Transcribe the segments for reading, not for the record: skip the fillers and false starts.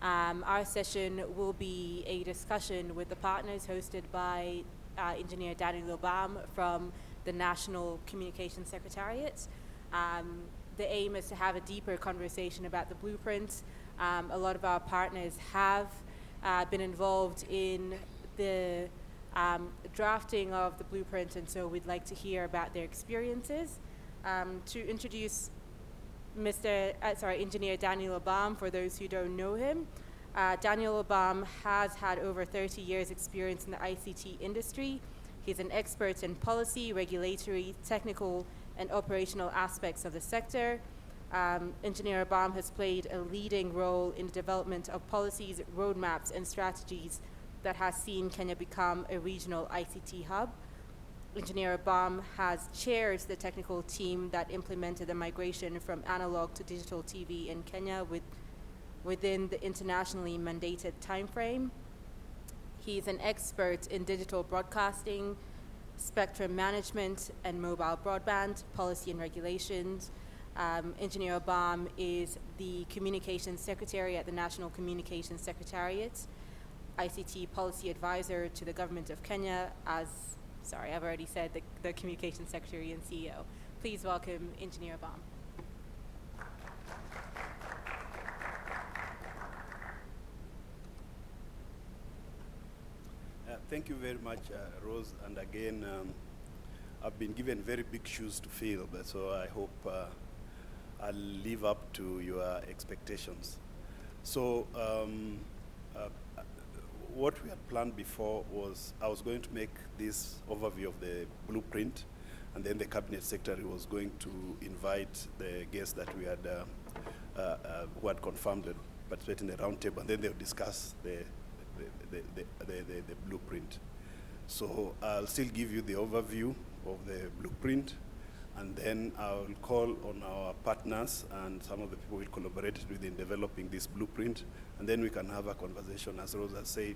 Our session will be a discussion with the partners hosted by Engineer Daniel Obam from the National Communications Secretariat. The aim is to have a deeper conversation about the blueprint. A lot of our partners have been involved in the drafting of the blueprint, and so we'd like to hear about their experiences. To introduce Engineer Daniel Obam, for those who don't know him, Daniel Obam has had over 30 years experience in the ICT industry. He's an expert in policy, regulatory, technical, and operational aspects of the sector. Engineer Obam has played a leading role in the development of policies, roadmaps, and strategies that has seen Kenya become a regional ICT hub. Engineer Obam has chaired the technical team that implemented the migration from analog to digital TV in Kenya within the internationally mandated timeframe. He's an expert in digital broadcasting, spectrum management, and mobile broadband policy and regulations. Engineer Obam is the Communications Secretary at the National Communications Secretariat, ICT Policy Advisor to the Government of Kenya I've already said the Communications Secretary and CEO. Please welcome Engineer Obam. Thank you very much, Rose. And again, I've been given very big shoes to fill, so I hope I'll live up to your expectations. So what we had planned before was I was going to make this overview of the blueprint, and then the Cabinet Secretary was going to invite the guests that we had who had confirmed to participate in the roundtable, and then they'll discuss the blueprint. So I'll still give you the overview of the blueprint, and then I'll call on our partners and some of the people we collaborated with in developing this blueprint, and then we can have a conversation. As Rosa said,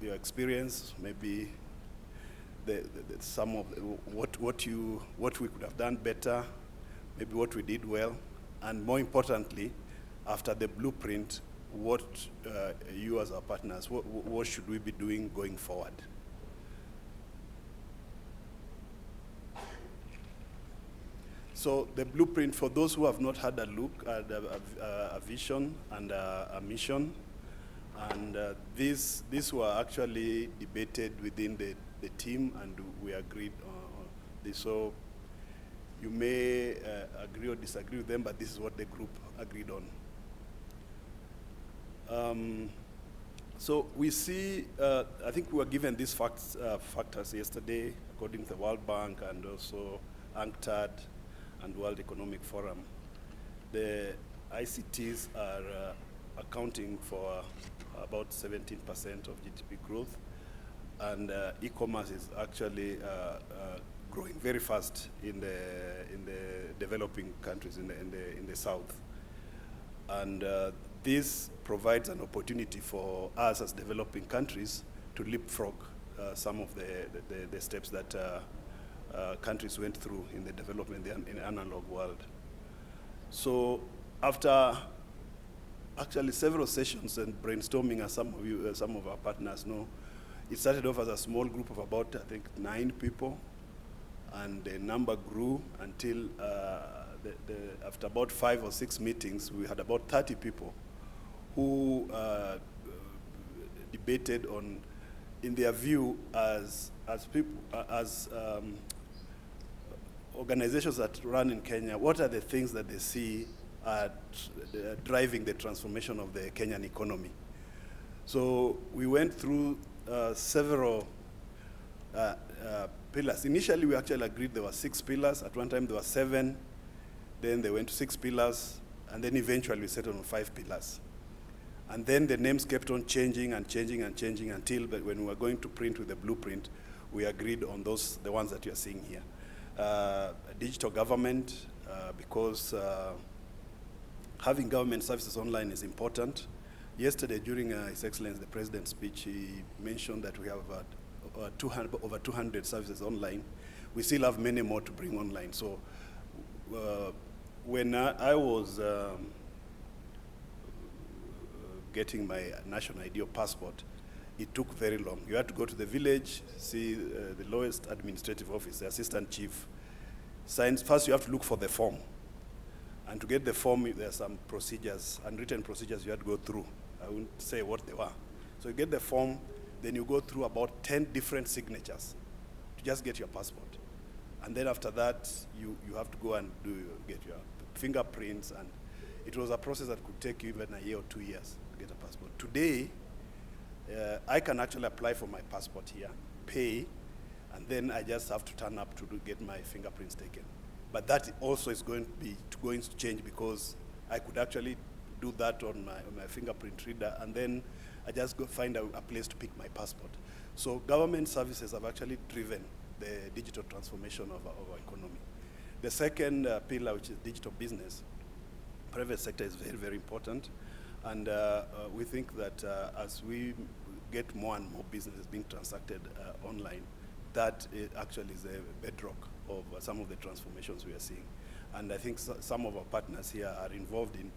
your experience, maybe some of what we could have done better, maybe what we did well, and more importantly, after the blueprint, what you as our partners, what should we be doing going forward? So the blueprint, for those who have not had a look at a vision and a mission, and these were actually debated within the team, and we agreed on this. So you may agree or disagree with them, but this is what the group agreed on. So we see, I think we were given these factors yesterday, according to the World Bank and also UNCTAD and World Economic Forum. The ICTs are accounting for about 17% of GDP growth, and e-commerce is actually growing very fast in the developing countries in the south. And this provides an opportunity for us as developing countries to leapfrog some of the steps that countries went through in the development in the analog world. So after actually several sessions and brainstorming, as some of our partners know, it started off as a small group of about, I think, 9 people, and the number grew until after about 5 or 6 meetings, we had about 30 people who debated on, in their view, as organizations that run in Kenya, what are the things that they see driving the transformation of the Kenyan economy? So we went through several pillars. Initially, we actually agreed there were 6 pillars. At one time, there were 7. Then they went to 6 pillars, and then eventually we settled on 5 pillars. And then the names kept on changing and changing and changing until when we were going to print with the blueprint, we agreed on the ones that you are seeing here. Digital government, because having government services online is important. Yesterday, during His Excellency the President's speech, he mentioned that we have over 200 services online. We still have many more to bring online. So when I was getting my national ID or passport, it took very long. You had to go to the village, see the lowest administrative office, the assistant chief. Signs. First, you have to look for the form. And to get the form, there are some procedures, unwritten procedures you had to go through. I won't say what they were. So you get the form, then you go through about 10 different signatures to just get your passport. And then after that, you have to go and get your fingerprints, and it was a process that could take you even a year or 2 years to get a passport. Today, I can actually apply for my passport here, pay, and then I just have to turn up to get my fingerprints taken. But that also is going to change, because I could actually do that on my fingerprint reader, and then I just go find a place to pick my passport. So government services have actually driven the digital transformation of our economy. The second pillar, which is digital business, private sector is very, very important. And we think that as we get more and more businesses being transacted online, that actually is a bedrock of some of the transformations we are seeing. And I think some of our partners here are involved in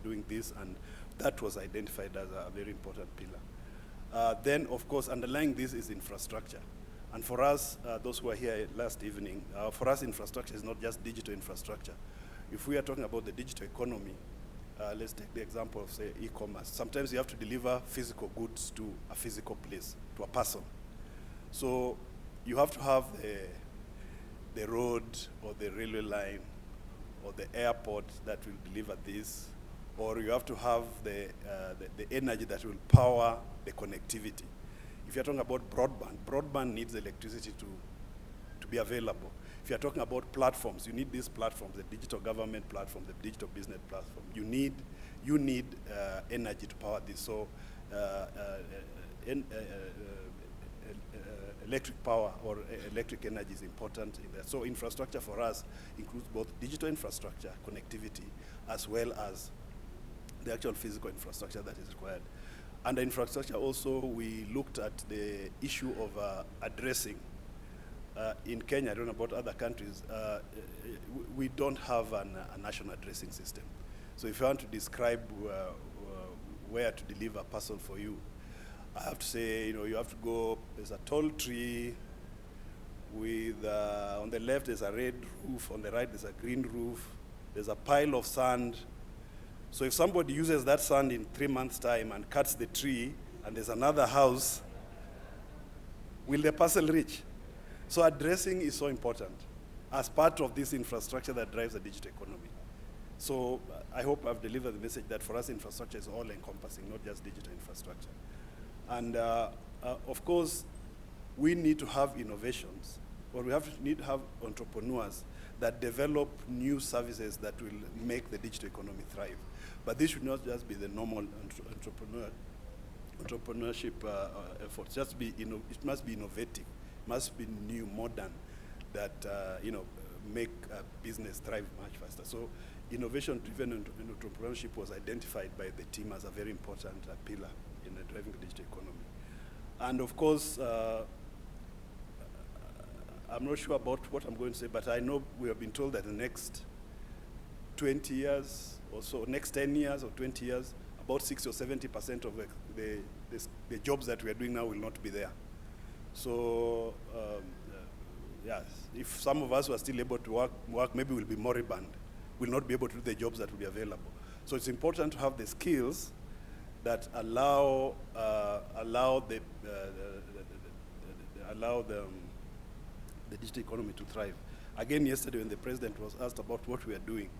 doing this, and that was identified as a very important pillar. Then, of course, underlying this is infrastructure. And for us, those who were here last evening, for us, infrastructure is not just digital infrastructure. If we are talking about the digital economy, let's take the example of, say, e-commerce. Sometimes you have to deliver physical goods to a physical place, to a person. So you have to have the road or the railway line or the airport that will deliver this, or you have to have the energy that will power the connectivity. If you're talking about broadband needs electricity to be available. If you're talking about platforms, you need these platforms, the digital government platform, the digital business platform. You need energy to power this. So electric power or electric energy is important in that. So infrastructure for us includes both digital infrastructure, connectivity, as well as the actual physical infrastructure that is required. Under infrastructure also, we looked at the issue of addressing. In Kenya, I don't know about other countries, we don't have a national addressing system. So if you want to describe where to deliver a parcel for you, I have to say, you have to go, there's a tall tree with, on the left there's a red roof, on the right there's a green roof, there's a pile of sand. So if somebody uses that sand in 3 months' time and cuts the tree, and there's another house, will the parcel reach? So addressing is so important as part of this infrastructure that drives the digital economy. So I hope I've delivered the message that for us infrastructure is all encompassing, not just digital infrastructure. And of course, we need to have innovations, or we need to have entrepreneurs that develop new services that will make the digital economy thrive. But this should not just be the normal entrepreneurship efforts. It must be innovative, must be new, modern, that make business thrive much faster. So innovation-driven entrepreneurship was identified by the team as a very important pillar in driving the digital economy. And of course, I'm not sure about what I'm going to say, but I know we have been told that the next 20 years or so, next 10 years or 20 years, about 60 or 70% of the jobs that we are doing now will not be there. So, yes, if some of us were still able to work, maybe we'll be moribund. We'll not be able to do the jobs that will be available. So it's important to have the skills that allow the digital economy to thrive. Again, yesterday when the president was asked about what we are doing,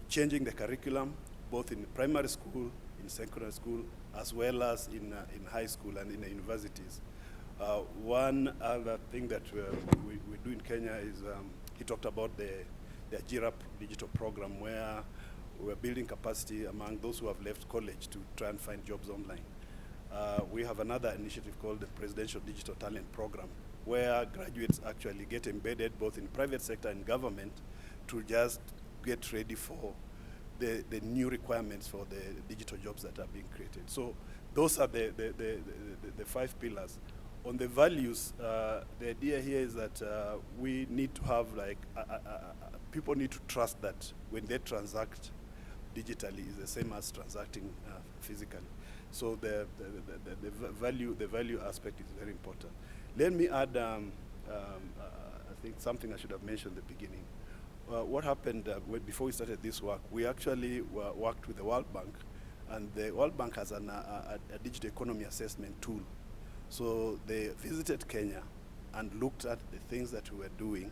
changing the curriculum, both in primary school, in secondary school, as well as in high school and in the universities. One other thing that we do in Kenya is, he talked about the Ajira digital program, where we're building capacity among those who have left college to try and find jobs online. We have another initiative called the Presidential Digital Talent Program, where graduates actually get embedded both in private sector and government to just get ready for the new requirements for the digital jobs that are being created. So those are the 5 pillars. On the values, the idea here is that we need to have, like, people need to trust that when they transact digitally is the same as transacting physically. So the value aspect is very important. Let me add, I think something I should have mentioned at the beginning. What happened before we started this work, we actually worked with the World Bank, and the World Bank has a digital economy assessment tool. So they visited Kenya and looked at the things that we were doing,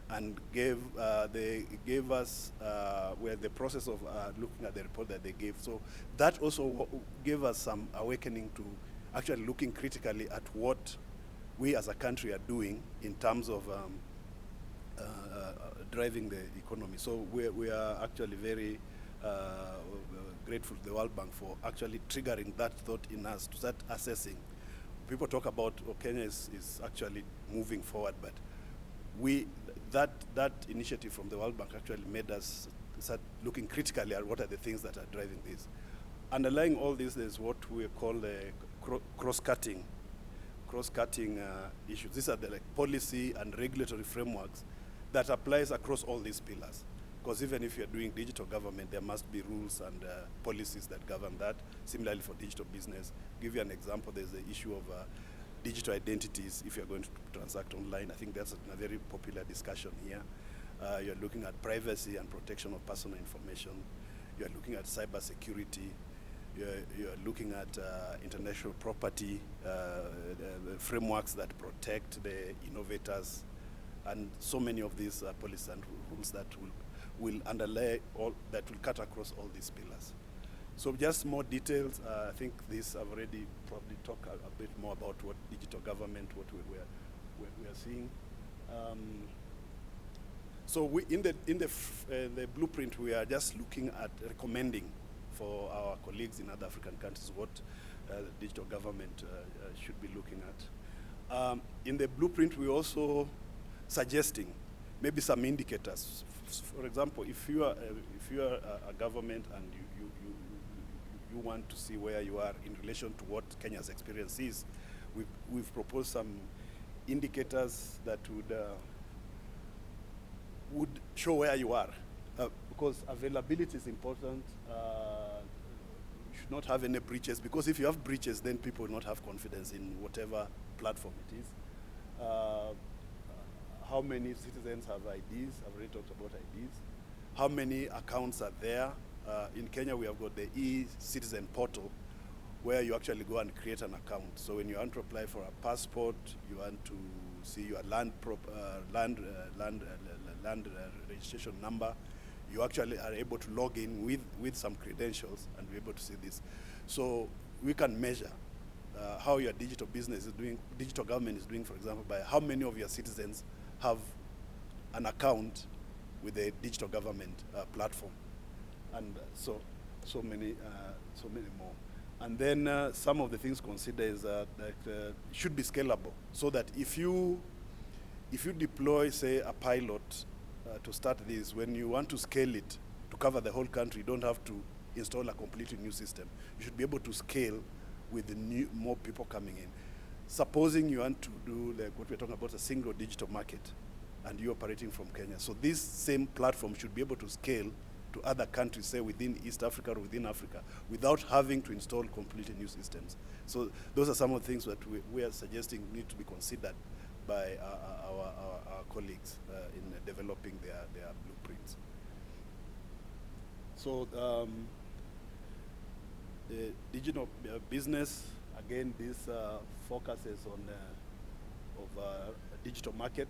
and they gave us were the process of looking at the report that they gave. So that also gave us some awakening to actually looking critically at what we as a country are doing in terms of driving the economy. So we are actually very grateful to the World Bank for actually triggering that thought in us to start assessing. People talk about Kenya is actually moving forward, but that initiative from the World Bank actually made us start looking critically at what are the things that are driving this. Underlying all this is what we call cross-cutting issues. These are the policy and regulatory frameworks that applies across all these pillars. Because even if you're doing digital government, there must be rules and policies that govern that. Similarly for digital business. Give you an example, there's the issue of digital identities if you're going to transact online. I think that's a very popular discussion here. You're looking at privacy and protection of personal information. You're looking at cyber security. You're looking at intellectual property frameworks that protect the innovators, and so many of these policies and rules that will underlay all, that will cut across all these pillars. So just more details. I think this I've already probably talked a bit more about what digital government, what we are seeing. So in the blueprint, we are just looking at recommending for our colleagues in other African countries what digital government should be looking at. In the blueprint, we also suggesting maybe some indicators. For example, if you are a government and you want to see where you are in relation to what Kenya's experience is, we've proposed some indicators that would show where you are, because availability is important. You should not have any breaches, because if you have breaches, then people will not have confidence in whatever platform it is. How many citizens have IDs? I've already talked about IDs. How many accounts are there? In Kenya, we have got the e-citizen portal, where you actually go and create an account. So when you want to apply for a passport, you want to see your land registration number, you actually are able to log in with some credentials and be able to see this. So we can measure how your digital business is doing, digital government is doing, for example, by how many of your citizens have an account with the digital government platform, and so many more. And then some of the things considered is that it should be scalable, so that if you deploy, say, a pilot to start this, when you want to scale it to cover the whole country, you don't have to install a completely new system. You should be able to scale with the more people coming in. Supposing you want to do like what we're talking about, a single digital market, and you're operating from Kenya. So this same platform should be able to scale to other countries, say within East Africa or within Africa, without having to install completely new systems. So those are some of the things that we are suggesting need to be considered by our colleagues in developing their blueprints. So the digital business, again, this focuses on a digital market,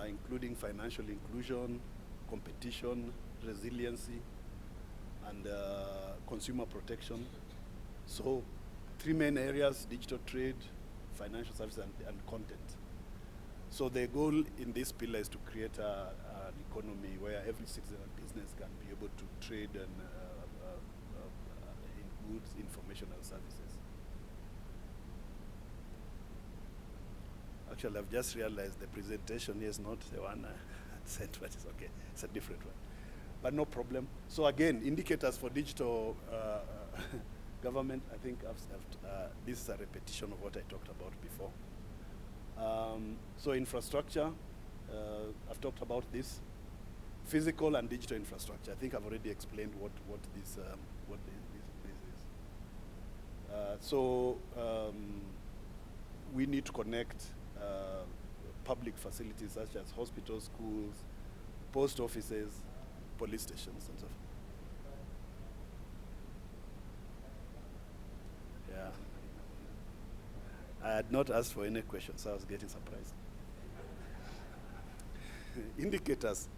including financial inclusion, competition, resiliency, and consumer protection. So 3 main areas: digital trade, financial services, and content. So the goal in this pillar is to create an economy where every citizen and business can be able to trade and in goods, information, and services. Actually, I've just realized the presentation here is not the one I sent, but it's okay. It's a different one. But no problem. So again, indicators for digital government, I think this is a repetition of what I talked about before. So infrastructure, I've talked about this. Physical and digital infrastructure. I think I've already explained what this is. We need to connect public facilities such as hospitals, schools, post offices, police stations, and so forth. Yeah. I had not asked for any questions, so I was getting surprised. Indicators.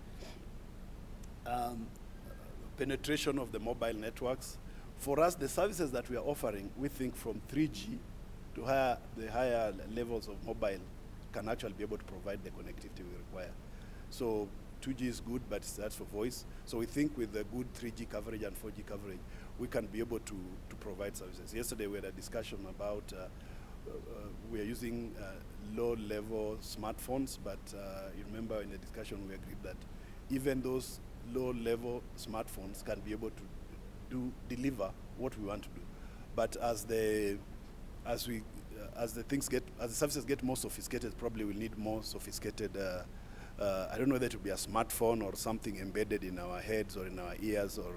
Penetration of the mobile networks. For us, the services that we are offering, we think from 3G to the higher levels of mobile can actually be able to provide the connectivity we require. So 2G is good, but that's for voice. So we think with the good 3G coverage and 4G coverage, we can be able to provide services. Yesterday we had a discussion about we are using low-level smartphones, but you remember in the discussion we agreed that even those low-level smartphones can be able to deliver what we want to do. But as the services get more sophisticated, probably we'll need more sophisticated. I don't know whether it will be a smartphone or something embedded in our heads or in our ears or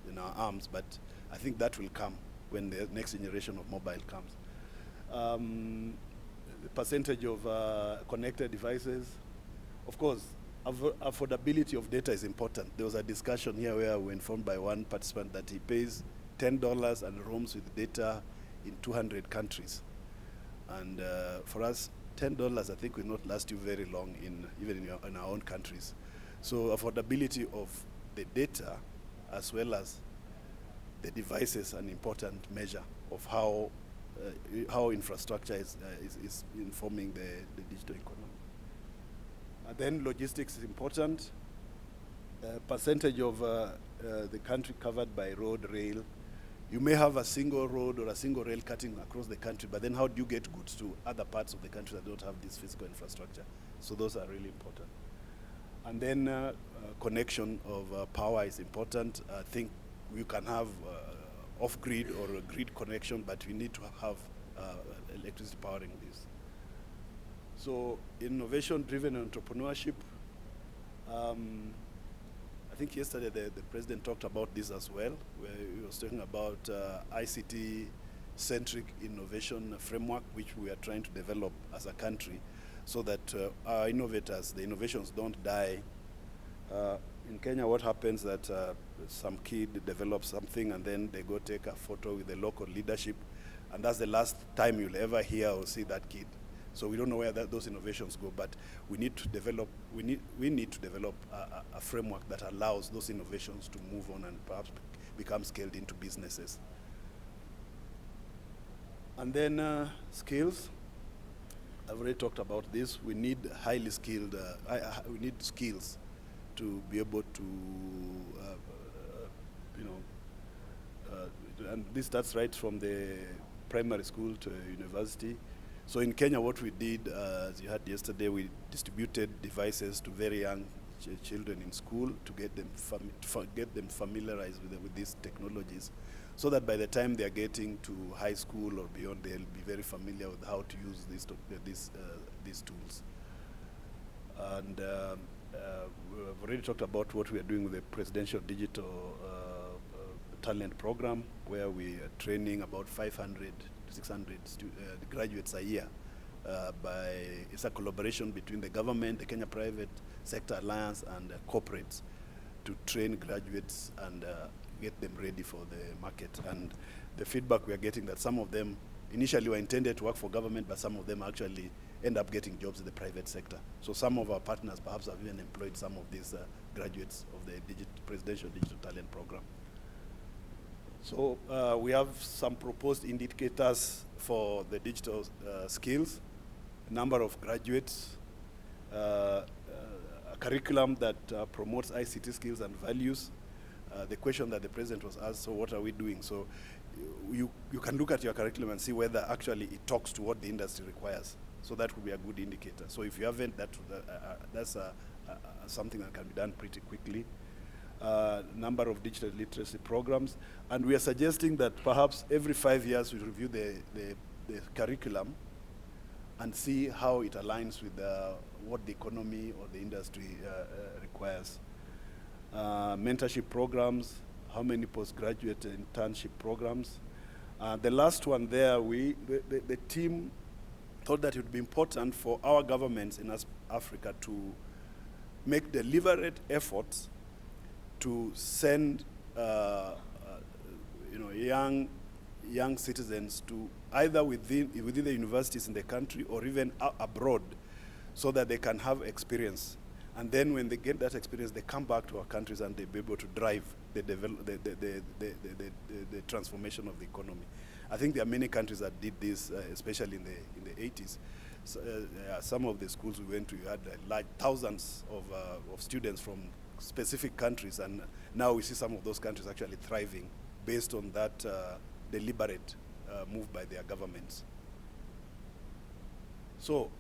in our arms, but I think that will come when the next generation of mobile comes. The percentage of connected devices, of course, affordability of data is important. There was a discussion here where we were informed by one participant that he pays $10 and roams with data in 200 countries. And for us, $10 I think will not last you very long even in our own countries. So affordability of the data as well as the devices an important measure of how infrastructure is informing the digital economy. And then logistics is important. Percentage of the country covered by road, rail. You may have a single road or a single rail cutting across the country, but then how do you get goods to other parts of the country that don't have this physical infrastructure? So those are really important. And then connection of power is important. I think you can have off-grid or a grid connection, but we need to have electricity powering this. So innovation-driven entrepreneurship, I think yesterday the president talked about this as well, where he was talking about ICT-centric innovation framework, which we are trying to develop as a country, so that our innovators, the innovations don't die. In Kenya, what happens that some kid develops something and then they go take a photo with the local leadership, and that's the last time you'll ever hear or see that kid. So we don't know where those innovations go, but we need to develop. We need to develop a framework that allows those innovations to move on and perhaps become scaled into businesses. And then skills. I've already talked about this. We need highly skilled. We need skills to be able to, and this starts right from the primary school to university. So in Kenya, what we did, as you heard yesterday, we distributed devices to very young children in school to get them familiarized with these technologies, so that by the time they are getting to high school or beyond, they'll be very familiar with how to use these tools. And we've already talked about what we are doing with the Presidential Digital Talent Program, where we are training about 500 to 600 graduates a year. It's a collaboration between the government, the Kenya Private Sector Alliance, and corporates to train graduates and get them ready for the market. And the feedback we are getting that some of them initially were intended to work for government, but some of them actually end up getting jobs in the private sector. So some of our partners perhaps have even employed some of these graduates of the Presidential Digital Talent Program. So we have some proposed indicators for the digital skills, number of graduates, a curriculum that promotes ICT skills and values. The question that the president was asked, so what are we doing? So you can look at your curriculum and see whether actually it talks to what the industry requires. So that would be a good indicator. So if you haven't, that's something that can be done pretty quickly. Number of digital literacy programs. And we are suggesting that perhaps every 5 years we review the curriculum and see how it aligns with what the economy or the industry requires. mentorship programs, how many postgraduate internship programs. The last one there, the team thought that it would be important for our governments in Africa to make deliberate efforts to send young citizens to either within the universities in the country or even abroad, so that they can have experience. And then when they get that experience, they come back to our countries and they'll be able to drive the transformation of the economy. I think there are many countries that did this, especially in the 80s. So, some of the schools we went to, you had like thousands of students from specific countries, and now we see some of those countries actually thriving based on that deliberate move by their governments. So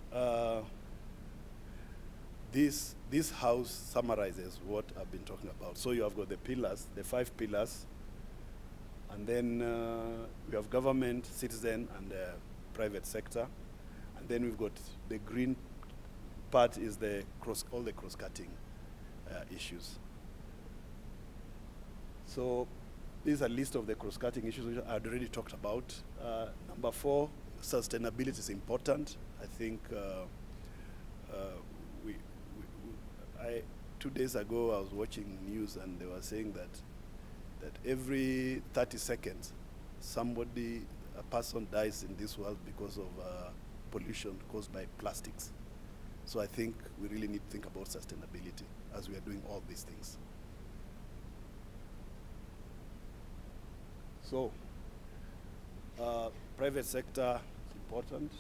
this house summarizes what I've been talking about. So you have got the pillars, the 5 pillars, and then we have government, citizen, and private sector. And then we've got the green part is all the cross-cutting issues. So this is a list of the cross-cutting issues which I had already talked about. Number 4, sustainability is important. I think 2 days ago I was watching news and they were saying that every 30 seconds a person dies in this world because of pollution caused by plastics. So I think we really need to think about sustainability as we are doing all these things. So private sector is important.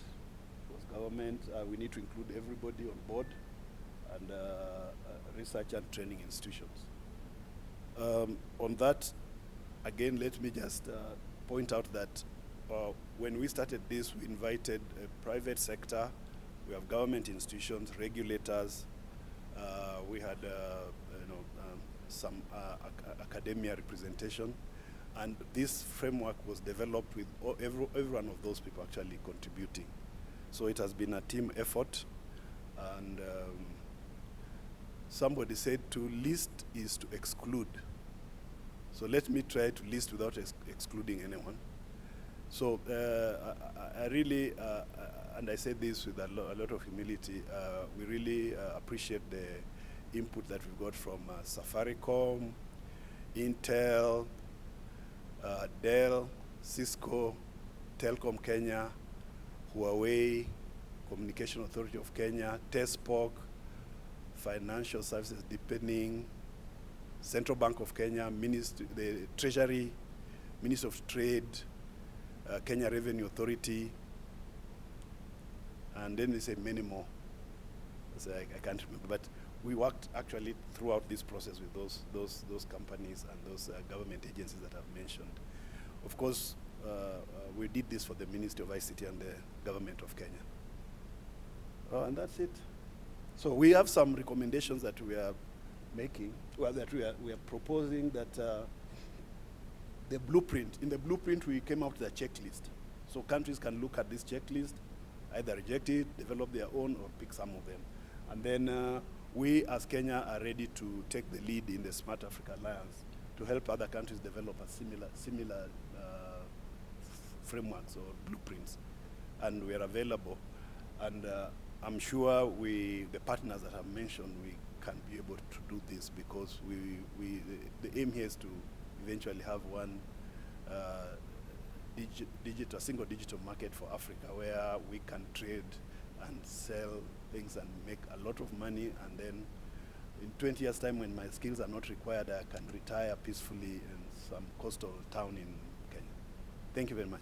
Because government, we need to include everybody on board, and research and training institutions. On that, again, let me just point out that when we started this, we invited a private sector, we have government institutions, regulators, we had some academia representation, and this framework was developed with every one of those people actually contributing. So it has been a team effort, and somebody said to list is to exclude. So let me try to list without excluding anyone. So I really, and I say this with a lot of humility, we really appreciate the input that we've got from Safaricom, Intel, Dell, Cisco, Telcom Kenya, Huawei, Communication Authority of Kenya, TESPOC, Financial Services Deepening, Central Bank of Kenya, the Treasury, Ministry of Trade, Kenya Revenue Authority, and then they say many more. So I can't remember, but we worked actually throughout this process with those companies and those government agencies that I've mentioned. Of course, we did this for the Ministry of ICT and the Government of Kenya. And that's it. So we have some recommendations that we are making, well, that we are proposing that the blueprint, in the blueprint we came out with a checklist. So countries can look at this checklist, either reject it, develop their own, or pick some of them. And then we as Kenya are ready to take the lead in the Smart Africa Alliance to help other countries develop a similar frameworks or blueprints. And we are available. And I'm sure the partners that I've mentioned, we can be able to do this, because the aim here is to eventually have one single digital market for Africa, where we can trade and sell things and make a lot of money, and then in 20 years' time, when my skills are not required, I can retire peacefully in some coastal town in Kenya. Thank you very much.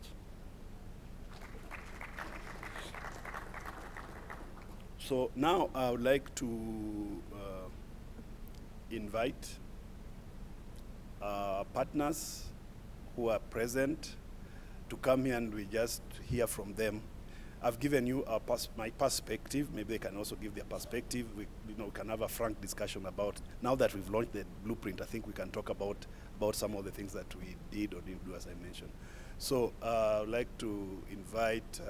So now I would like to invite partners who are present to come here and we just hear from them. I've given you my perspective. Maybe they can also give their perspective. We can have a frank discussion about, now that we've launched the blueprint, I think we can talk about some of the things that we did or didn't do, as I mentioned. So I'd like to invite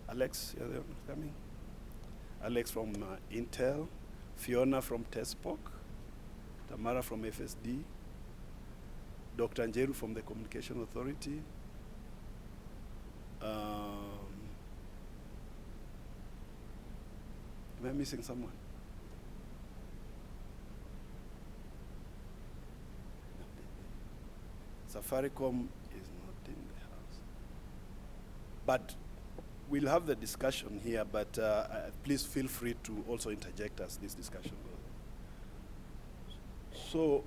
Alex, you're coming? Alex from Intel, Fiona from TESPOC, Tamara from FSD, Dr. Njeru from the Communication Authority, am I missing someone? Safaricom is not in the house. But we'll have the discussion here, but please feel free to also interject as this discussion goes. So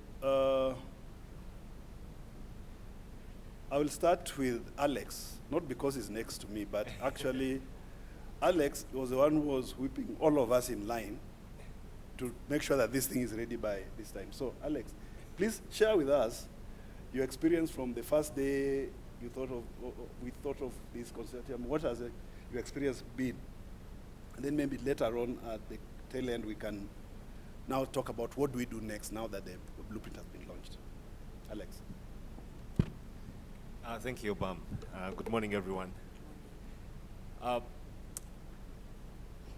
I will start with Alex, not because he's next to me, but actually Alex was the one who was whipping all of us in line to make sure that this thing is ready by this time. So Alex, please share with us your experience from the first day we thought of this consortium. What has your experience been? And then maybe later on at the tail end we can now talk about what do we do next now that the blueprint has been launched. Alex. Thank you, Obam. Good morning, everyone.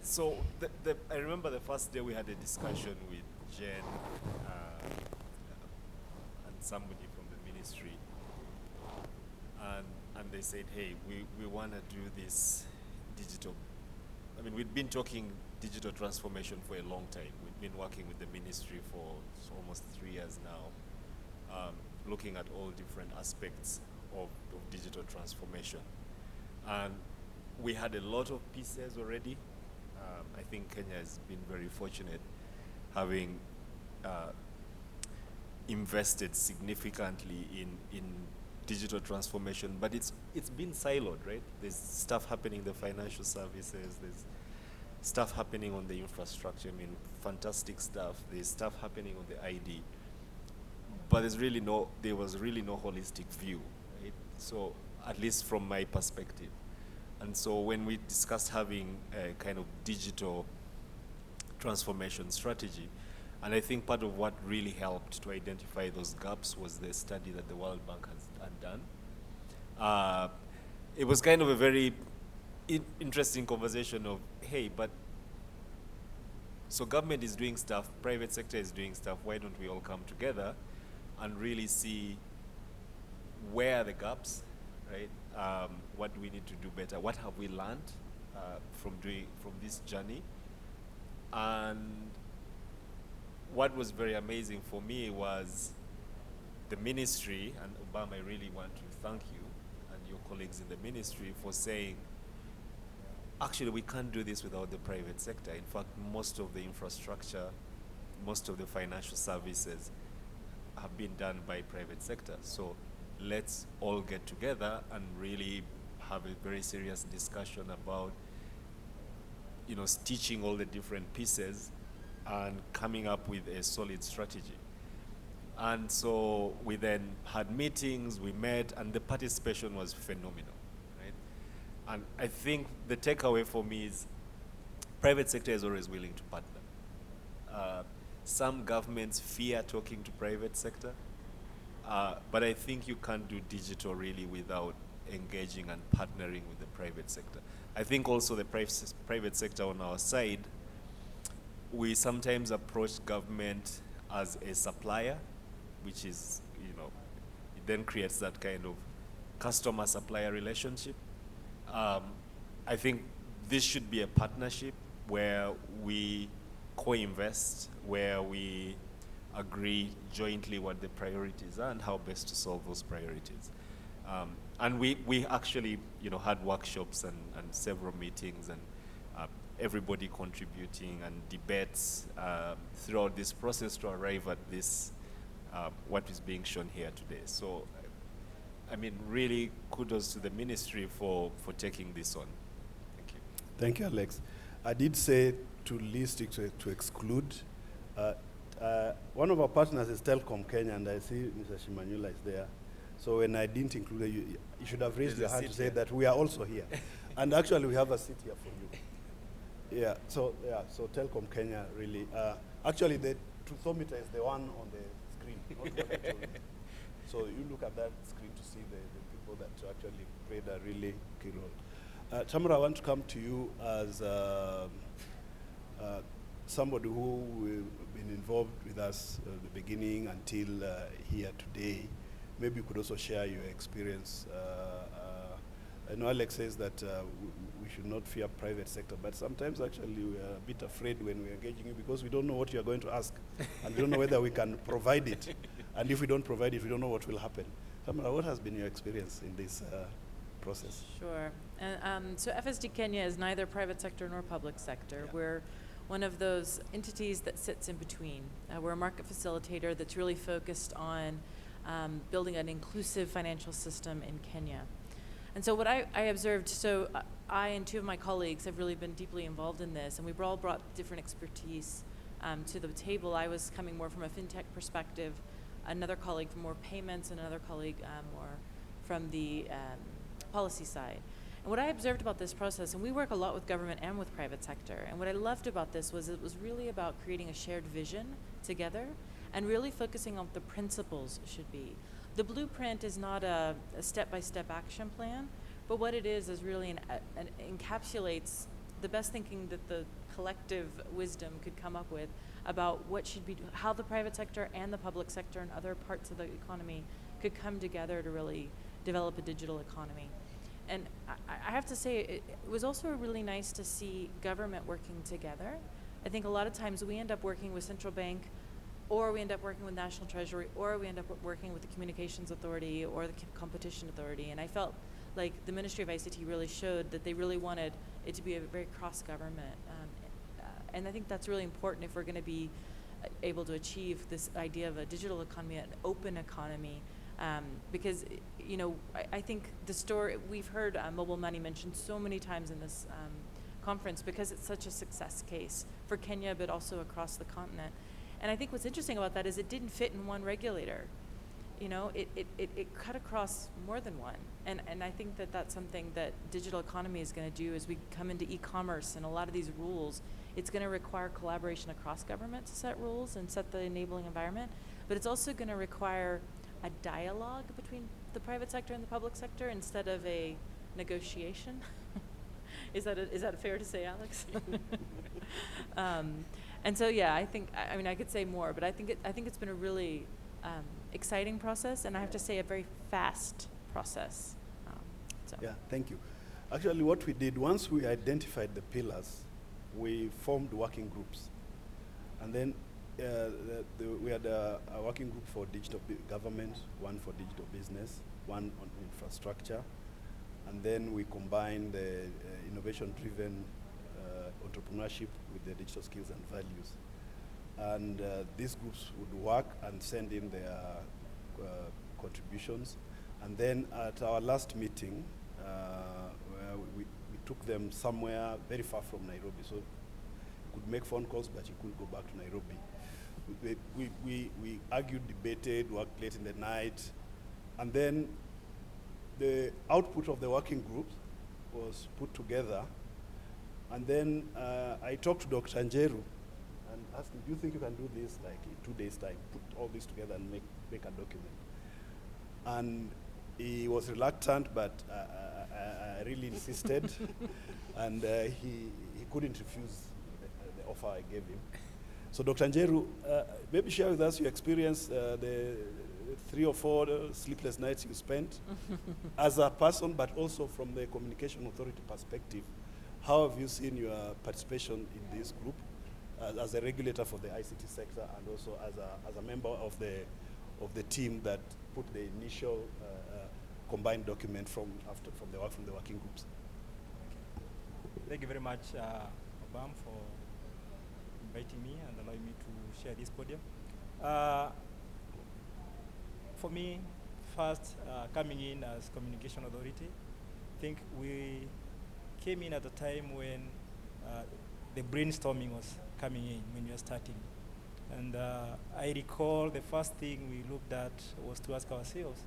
So I remember the first day we had a discussion with Jen and somebody from the ministry, and they said, hey, we want to do this digital. I mean, we'd been talking digital transformation for a long time. We'd been working with the ministry for almost 3 years now, looking at all different aspects of digital transformation. And we had a lot of pieces already. I think Kenya has been very fortunate having invested significantly in digital transformation, but it's been siloed, right? There's stuff happening in the financial services, there's stuff happening on the infrastructure, I mean, fantastic stuff. There's stuff happening on the ID, but there was really no holistic view, right? So, at least from my perspective. And so when we discussed having a kind of digital transformation strategy, and I think part of what really helped to identify those gaps was the study that the World Bank had done. It was kind of a very interesting conversation of, hey, but so government is doing stuff, private sector is doing stuff, why don't we all come together and really see where are the gaps, right? What do we need to do better? What have we learned from this journey? And what was very amazing for me was the ministry, and Obama, I really want to thank you and your colleagues in the ministry for saying, actually, we can't do this without the private sector. In fact, most of the infrastructure, most of the financial services have been done by private sector. So let's all get together and really have a very serious discussion about, stitching all the different pieces and coming up with a solid strategy. And so we then had meetings, we met, and the participation was phenomenal, right? And I think the takeaway for me is private sector is always willing to partner. Some governments fear talking to private sector, but I think you can't do digital really without engaging and partnering with the private sector. I think also the private sector on our side, we sometimes approach government as a supplier, which is, it then creates that kind of customer-supplier relationship. I think this should be a partnership where we co-invest, where we agree jointly what the priorities are and how best to solve those priorities. And we actually, had workshops and several meetings and everybody contributing and debates throughout this process to arrive at this, what is being shown here today. So, I mean, really kudos to the ministry for taking this on. Thank you. Thank you, Alex. I did say to list it to exclude. One of our partners is Telcom Kenya, and I see Mr. Shimanyula is there. So when I didn't include you, you should have raised your hand to say that we are also here. And actually, we have a seat here for you. So Telcom Kenya really. Actually, the truthometer is the one on the screen, not what I told you. So you look at that screen to see the people that actually played a really key role. Tamara, I want to come to you as somebody who been involved with us at the beginning until here today, maybe you could also share your experience. I know Alex says that we should not fear private sector, but sometimes actually we are a bit afraid when we're engaging you because we don't know what you are going to ask, and we don't know whether we can provide it. And if we don't provide it, we don't know what will happen. Samara, what has been your experience in this process? Sure. And so FSD Kenya is neither private sector nor public sector. Yeah. We're one of those entities that sits in between. We're a market facilitator that's really focused on building an inclusive financial system in Kenya. And so what I observed, so I and two of my colleagues have really been deeply involved in this, and we've all brought different expertise to the table. I was coming more from a fintech perspective, another colleague from more payments, and another colleague more from the policy side. And what I observed about this process, and we work a lot with government and with private sector, and what I loved about this was it was really about creating a shared vision together and really focusing on what the principles should be. The blueprint is not a step-by-step action plan, but what it is really encapsulates the best thinking that the collective wisdom could come up with about what should be, how the private sector and the public sector and other parts of the economy could come together to really develop a digital economy. And I have to say, it was also really nice to see government working together. I think a lot of times we end up working with central bank, or we end up working with National Treasury, or we end up working with the Communications Authority or the Competition Authority. And I felt like the Ministry of ICT really showed that they really wanted it to be a very cross-government. And I think that's really important if we're going to be able to achieve this idea of a digital economy, an open economy. Because, you know, I think the story, we've heard mobile money mentioned so many times in this conference because it's such a success case for Kenya, but also across the continent. And I think what's interesting about that is it didn't fit in one regulator. You know, it cut across more than one. And I think that that's something that digital economy is going to do as we come into e-commerce and a lot of these rules. It's going to require collaboration across government to set rules and set the enabling environment. But it's also going to require a dialogue between the private sector and the public sector instead of a negotiation. Is that fair to say, Alex? And so, yeah, I mean, I could say more, but I think it's been a really exciting process, and I have to say a very fast process. So. Yeah, thank you. Actually, what we did, once we identified the pillars, we formed working groups. And then we had a working group for digital government, one for digital business, one on infrastructure, and then we combined the innovation-driven entrepreneurship with the digital skills and values. And these groups would work and send in their contributions. And then at our last meeting, where we took them somewhere very far from Nairobi. So you could make phone calls, but you couldn't go back to Nairobi. We argued, debated, worked late in the night. And then the output of the working groups was put together. And then I talked to Dr. Njeru and asked him, do you think you can do this like in 2 days' time, put all this together and make a document? And he was reluctant, but I really insisted. And he couldn't refuse the offer I gave him. So Dr. Njeru, maybe share with us your experience, the 3 or 4 sleepless nights you spent as a person, but also from the Communication Authority perspective. How have you seen your participation in this group as a regulator for the ICT sector and also as a member of the team that put the initial combined document from the working groups? Thank you very much, Obam, for inviting me and allowing me to share this podium. For me, first, coming in as Communication Authority, I think we came in at a time when the brainstorming was coming in, when we were starting. And I recall the first thing we looked at was to ask ourselves,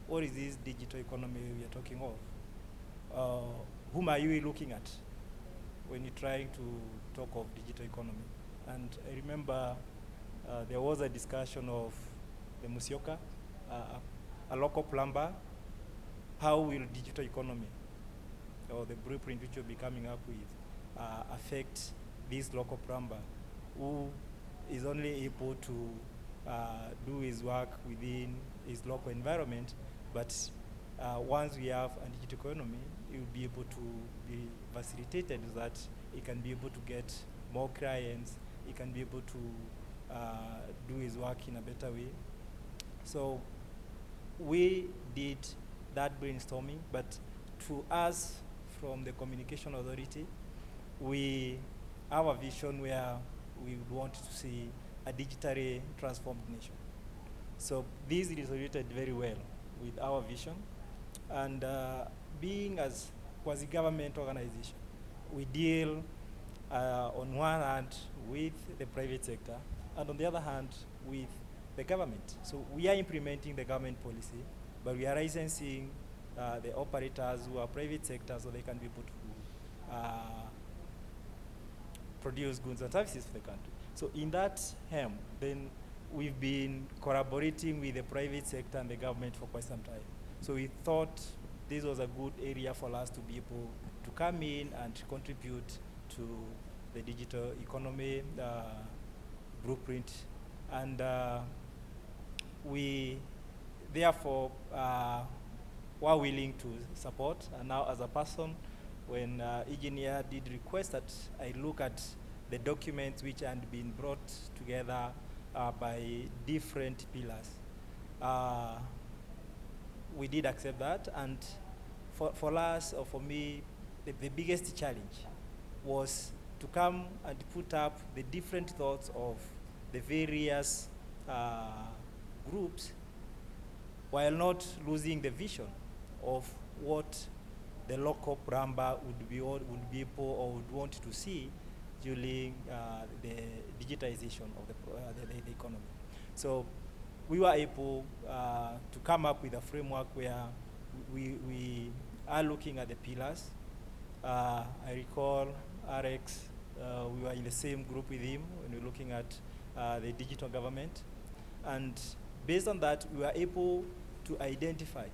what is this digital economy we are talking of? Whom are you looking at when you're trying to talk of digital economy? And I remember there was a discussion of the Musyoka, a local plumber. How will digital economy or the blueprint which you'll be coming up with affect this local plumber who is only able to do his work within his local environment, but once we have a digital economy, he will be able to be facilitated so that he can be able to get more clients, he can be able to do his work in a better way. So we did that brainstorming, but to us from the Communication Authority, we have a vision where we would want to see a digitally transformed nation. So this resonated very well with our vision. And being as quasi-government organization, we deal on one hand with the private sector, and on the other hand with the government. So we are implementing the government policy, but we are licensing the operators who are private sector so they can be able to produce goods and services for the country. So in that hem, then we've been collaborating with the private sector and the government for quite some time. So we thought this was a good area for us to be able to come in and contribute to the digital economy blueprint. And we therefore were willing to support. And now as a person, when engineer did request that I look at the documents which had been brought together by different pillars, we did accept that. And for us, or for me, the biggest challenge was to come and put up the different thoughts of the various groups while not losing the vision of what the local plumber would be able or would want to see during the digitization of the economy. So we were able to come up with a framework where we are looking at the pillars. I recall Alex, we were in the same group with him when we were looking at the digital government. And based on that, we were able to identify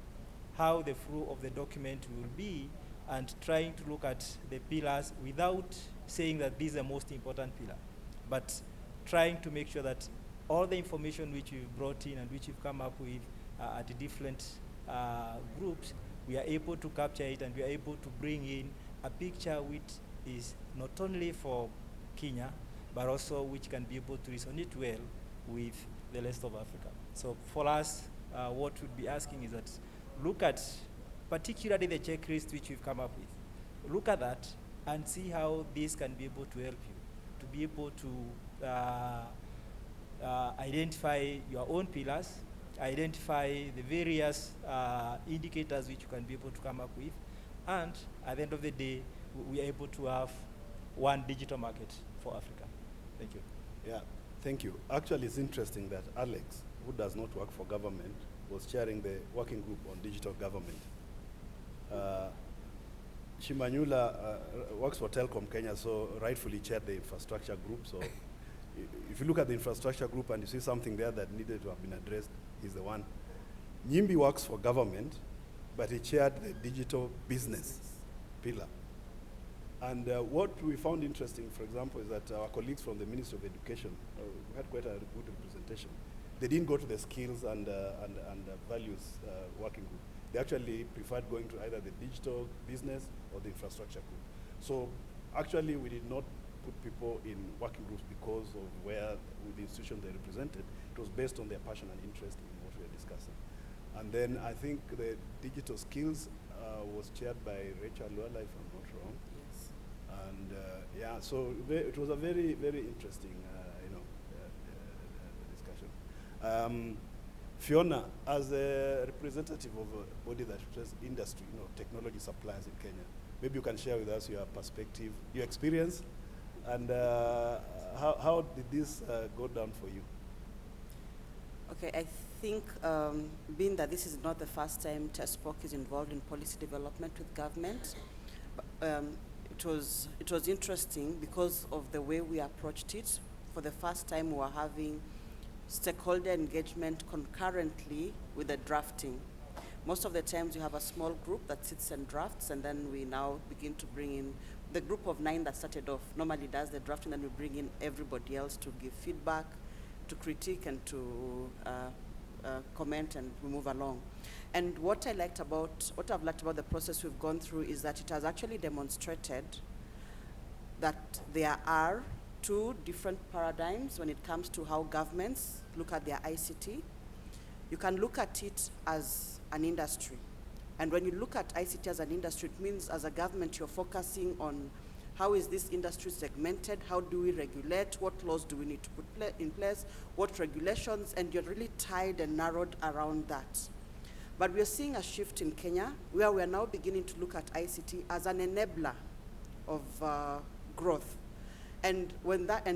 how the flow of the document will be and trying to look at the pillars without saying that this is the most important pillar, but trying to make sure that all the information which we've brought in and which we've come up with at the different groups, we are able to capture it and we are able to bring in a picture which is not only for Kenya, but also which can be able to resonate well with the rest of Africa. So for us, what we'd be asking is that look at particularly the checklist which we've come up with. Look at that and see how this can be able to help you to be able to identify your own pillars, identify the various indicators which you can be able to come up with, and at the end of the day, we are able to have one digital market for Africa. Thank you. Yeah, thank you. Actually, it's interesting that Alex, who does not work for government, was chairing the working group on digital government. Shimanyula works for Telcom Kenya, so rightfully chaired the infrastructure group. So if you look at the infrastructure group and you see something there that needed to have been addressed, he's the one. Nyimbi works for government, but he chaired the digital business pillar. And what we found interesting, for example, is that our colleagues from the Ministry of Education had quite a good representation. They didn't go to the skills and values working group. They actually preferred going to either the digital business or the infrastructure group. So actually, we did not put people in working groups because of where the institution they represented. It was based on their passion and interest in what we were discussing. And then I think the digital skills was chaired by Rachel Luala, if I'm not wrong. Yes. And yeah, so it was a very, very interesting, discussion. Fiona, as a representative of a body that represents industry, technology suppliers in Kenya, maybe you can share with us your perspective, your experience, and how did this go down for you? Okay, I think being that this is not the first time TAS2019 is involved in policy development with government, it was interesting because of the way we approached it. For the first time, we were having stakeholder engagement concurrently with the drafting. Most of the times you have a small group that sits and drafts, and then we now begin to bring in the group of 9 that started off normally does the drafting, and we bring in everybody else to give feedback, to critique, and to comment, and we move along. And what I've liked about the process we've gone through is that it has actually demonstrated that there are 2 different paradigms when it comes to how governments look at their ICT. You can look at it as an industry. And when you look at ICT as an industry, it means as a government you're focusing on how is this industry segmented, how do we regulate, what laws do we need to put in place, what regulations, and you're really tied and narrowed around that. But we're seeing a shift in Kenya where we're now beginning to look at ICT as an enabler of growth and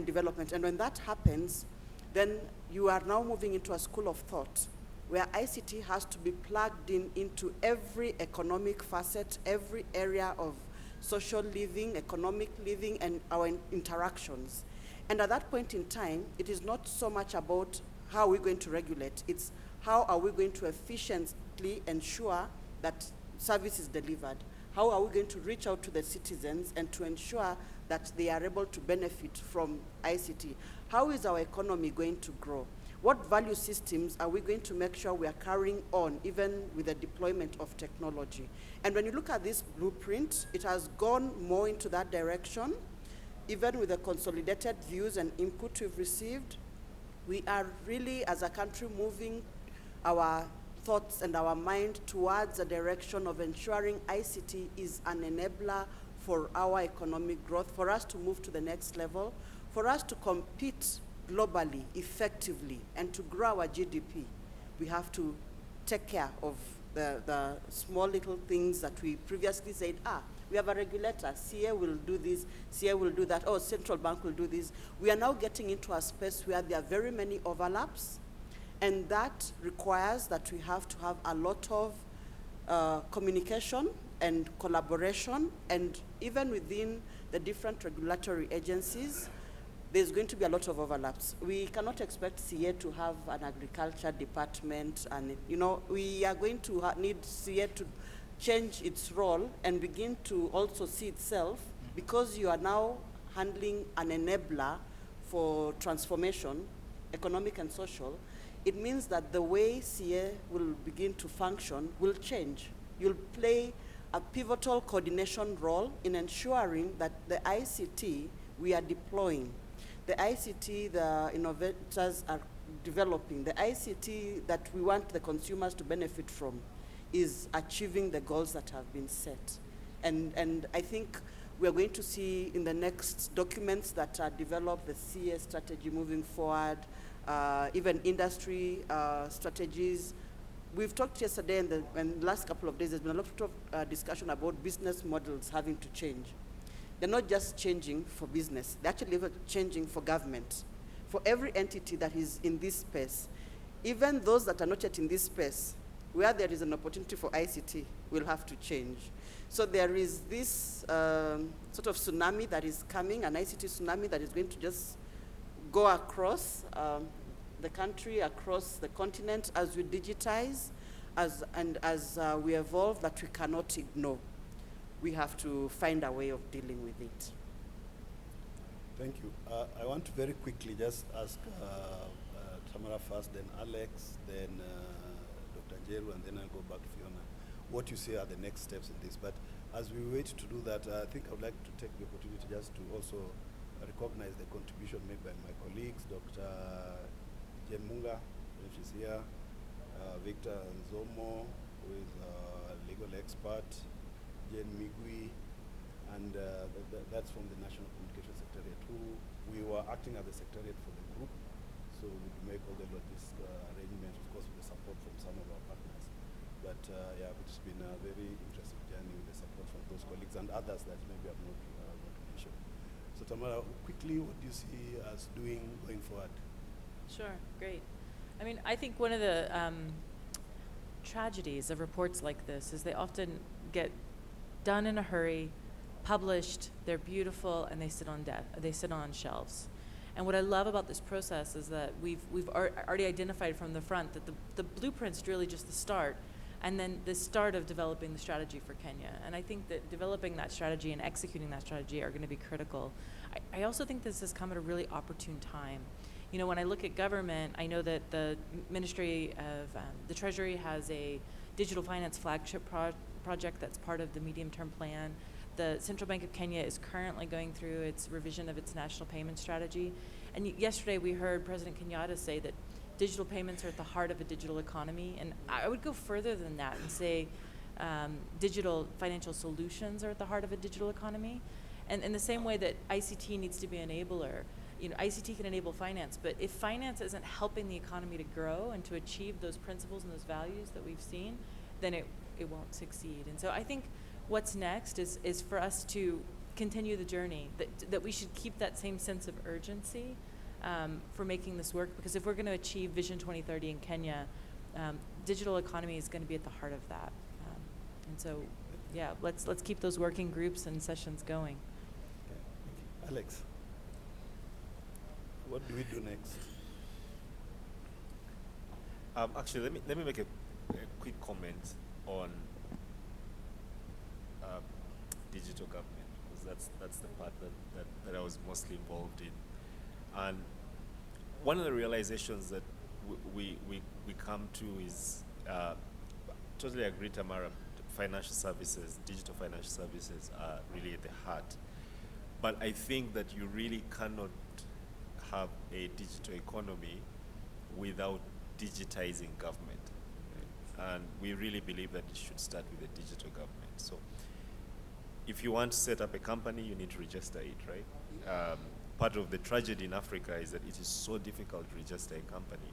development. And when that happens, then you are now moving into a school of thought where ICT has to be plugged into every economic facet, every area of social living, economic living, and our interactions. And at that point in time, it is not so much about how we're going to regulate, it's how are we going to efficiently ensure that service is delivered? How are we going to reach out to the citizens and to ensure that they are able to benefit from ICT? How is our economy going to grow? What value systems are we going to make sure we are carrying on, even with the deployment of technology? And when you look at this blueprint, it has gone more into that direction. Even with the consolidated views and input we've received, we are really, as a country, moving our thoughts and our mind towards a direction of ensuring ICT is an enabler for our economic growth, for us to move to the next level, for us to compete globally, effectively, and to grow our GDP. We have to take care of the small little things that we previously said, we have a regulator, CA will do this, CA will do that, central bank will do this. We are now getting into a space where there are very many overlaps, and that requires that we have to have a lot of communication and collaboration, and even within the different regulatory agencies, there's going to be a lot of overlaps. We cannot expect CA to have an agriculture department, and we are going to need CA to change its role and begin to also see itself, because you are now handling an enabler for transformation, economic and social. It means that the way CA will begin to function will change. You'll play a pivotal coordination role in ensuring that the ICT we are deploying, the ICT the innovators are developing, the ICT that we want the consumers to benefit from, is achieving the goals that have been set. And I think we're going to see in the next documents that are developed, the CA strategy moving forward, even industry strategies. We've talked yesterday and the last couple of days, there's been a lot of discussion about business models having to change. They're not just changing for business, they're actually changing for government. For every entity that is in this space, even those that are not yet in this space, where there is an opportunity for ICT, will have to change. So there is this sort of tsunami that is coming, an ICT tsunami that is going to just go across the country, across the continent as we digitize, as we evolve, that we cannot ignore. We have to find a way of dealing with it. Thank you. I want to very quickly just ask Tamara first, then Alex, then Dr. Jeru, and then I'll go back to Fiona. What you say are the next steps in this. But as we wait to do that, I think I would like to take the opportunity just to also recognize the contribution made by my colleagues, Dr. Jen Munga, if she's here, Victor Nzomo, who is a legal expert, Jen Migui, and that's from the National Communication Secretariat, who we were acting as the secretariat for the group, so we make all the logistics arrangements, of course, with the support from some of our partners. But yeah, it's been a very interesting journey with the support from those colleagues and others that maybe I've not mentioned. So Tamara, quickly, what do you see us doing going forward? Sure, great. I mean, I think one of the tragedies of reports like this is they often get done in a hurry, published, they're beautiful, and they sit on shelves. And what I love about this process is that we've already identified from the front that the blueprint's really just the start, and then the start of developing the strategy for Kenya. And I think that developing that strategy and executing that strategy are going to be critical. I also think this has come at a really opportune time. You know, when I look at government, I know that the Ministry of the Treasury has a digital finance flagship project that's part of the medium-term plan. The Central Bank of Kenya is currently going through its revision of its national payment strategy. And yesterday we heard President Kenyatta say that digital payments are at the heart of a digital economy. And I would go further than that and say digital financial solutions are at the heart of a digital economy. And in the same way that ICT needs to be an enabler, you know, ICT can enable finance, but if finance isn't helping the economy to grow and to achieve those principles and those values that we've seen, then it won't succeed. And so I think what's next is for us to continue the journey, that we should keep that same sense of urgency for making this work, because if we're going to achieve Vision 2030 in Kenya, digital economy is going to be at the heart of that. And so, yeah, let's keep those working groups and sessions going. Okay. Alex, what do we do next? Actually, let me make a quick comment on digital government, because that's the part that I was mostly involved in. And one of the realizations that we come to is totally agree, Tamara, financial services, digital financial services are really at the heart. But I think that you really cannot have a digital economy without digitizing government. Right? And we really believe that it should start with a digital government. So if you want to set up a company, you need to register it, right? Part of the tragedy in Africa is that it is so difficult to register a company.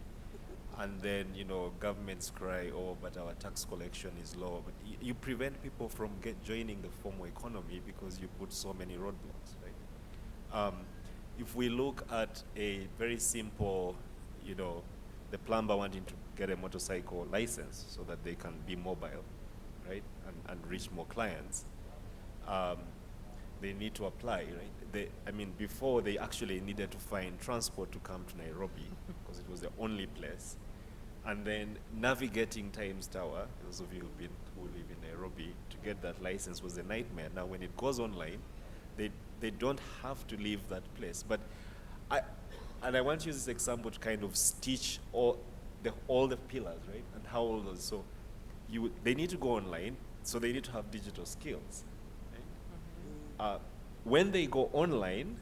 And then, you know, governments cry, oh, but our tax collection is low. But you prevent people from joining the formal economy because you put so many roadblocks, right? If we look at a very simple, you know, the plumber wanting to get a motorcycle license so that they can be mobile, right, and reach more clients, they need to apply, right? Before they actually needed to find transport to come to Nairobi because it was the only place. And then navigating Times Tower, those of you who live in Nairobi, to get that license was a nightmare. Now, when it goes online, they don't have to leave that place. But I want to use this example to kind of stitch all the pillars, right? And how all those. So they need to go online, so they need to have digital skills. Right? When they go online,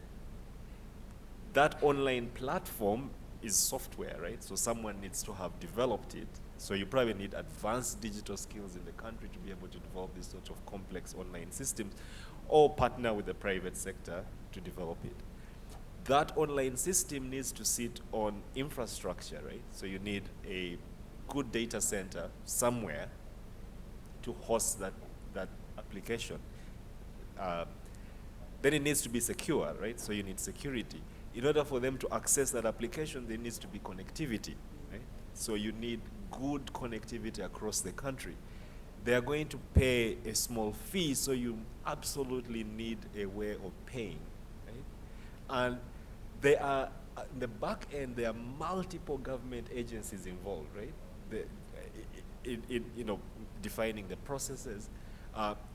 that online platform is software, right? So someone needs to have developed it. So you probably need advanced digital skills in the country to be able to develop these sort of complex online systems, or partner with the private sector to develop it. That online system needs to sit on infrastructure, right? So you need a good data center somewhere to host that application. Then it needs to be secure, right? So you need security. In order for them to access that application, there needs to be connectivity, right? So you need good connectivity across the country. They are going to pay a small fee, so you absolutely need a way of paying, right? And there are, in the back end, there are multiple government agencies involved, right? In defining the processes.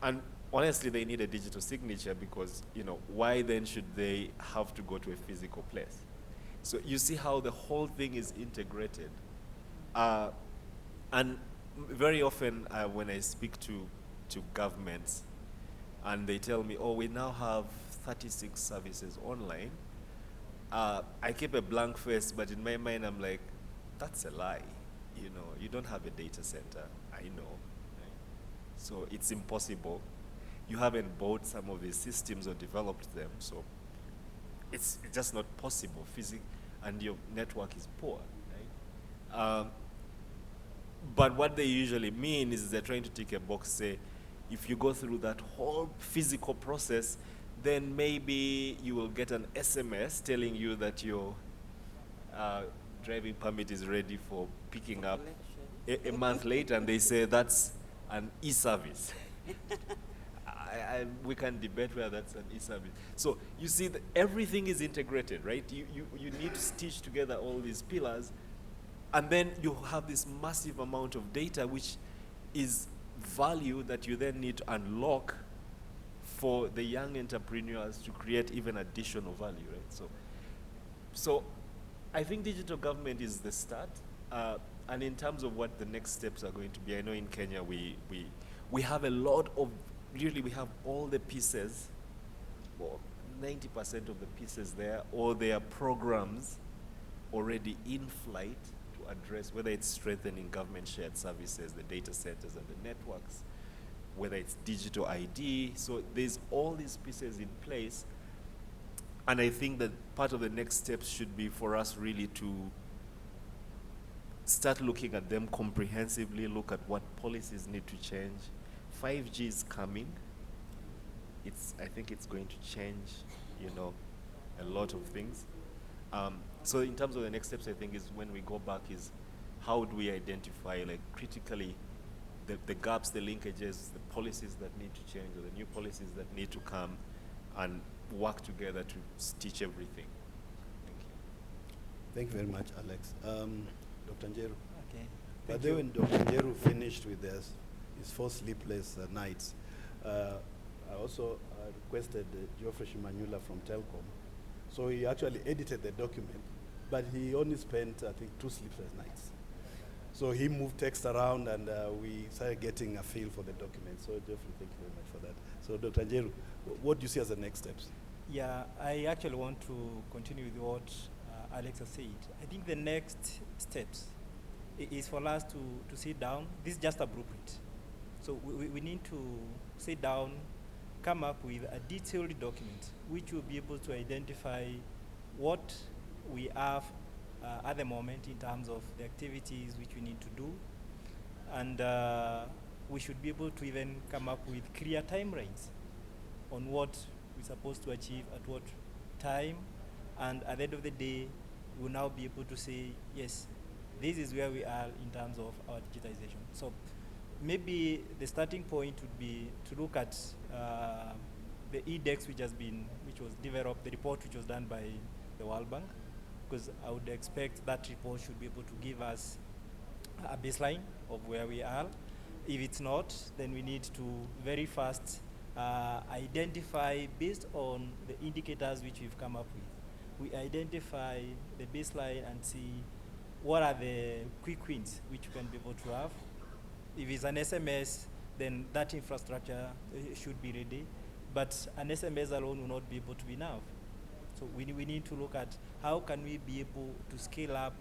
And honestly, they need a digital signature because, why then should they have to go to a physical place? So you see how the whole thing is integrated. And very often when I speak to governments and they tell me, oh, we now have 36 services online, I keep a blank face, but in my mind I'm like, that's a lie. You don't have a data center, I know. Right? So it's impossible. You haven't bought some of these systems or developed them, so it's just not possible. And your network is poor, right? But what they usually mean is they're trying to tick a box, say, if you go through that whole physical process, then maybe you will get an SMS telling you that your driving permit is ready for picking up a month later, and they say that's an e-service. We can debate whether that's an e-service. So you see that everything is integrated, right? You need to stitch together all these pillars, and then you have this massive amount of data which is value that you then need to unlock for the young entrepreneurs to create even additional value, right? So I think digital government is the start. And in terms of what the next steps are going to be, I know in Kenya we have a lot of, really we have all the pieces, well, 90% of the pieces there, or there are programs already in flight to address whether it's strengthening government shared services, the data centers and the networks, whether it's digital ID. So there's all these pieces in place. And I think that part of the next steps should be for us really to start looking at them comprehensively, look at what policies need to change. 5G is coming. I think it's going to change, a lot of things. So in terms of the next steps, I think is when we go back is how do we identify, like, critically the gaps, the linkages, the policies that need to change, or the new policies that need to come, and work together to stitch everything. Thank you. Thank you very much, Alex. Dr. Njeru. Okay. But then when Dr. Njeru finished with his 4 sleepless nights, I also requested Geoffrey Shimanyula from Telcom. So he actually edited the document, but he only spent, I think, 2 sleepless nights. So he moved text around, and we started getting a feel for the document. So Geoffrey, thank you very much for that. So Dr. Njeru, what do you see as the next steps? Yeah, I actually want to continue with what Alex has said. I think the next steps is for us to sit down. This is just a blueprint. So we need to sit down, come up with a detailed document which will be able to identify what we have at the moment in terms of the activities which we need to do. And we should be able to even come up with clear timelines on what we're supposed to achieve at what time. And at the end of the day, we'll now be able to say, yes, this is where we are in terms of our digitization. So maybe the starting point would be to look at the index which was developed, the report which was done by the World Bank, because I would expect that report should be able to give us a baseline of where we are. If it's not, then we need to very fast identify, based on the indicators which we've come up with, we identify the baseline and see what are the quick wins which we can be able to have. If it's an SMS, then that infrastructure should be ready, but an SMS alone will not be able to be enough. So we need to look at how can we be able to scale up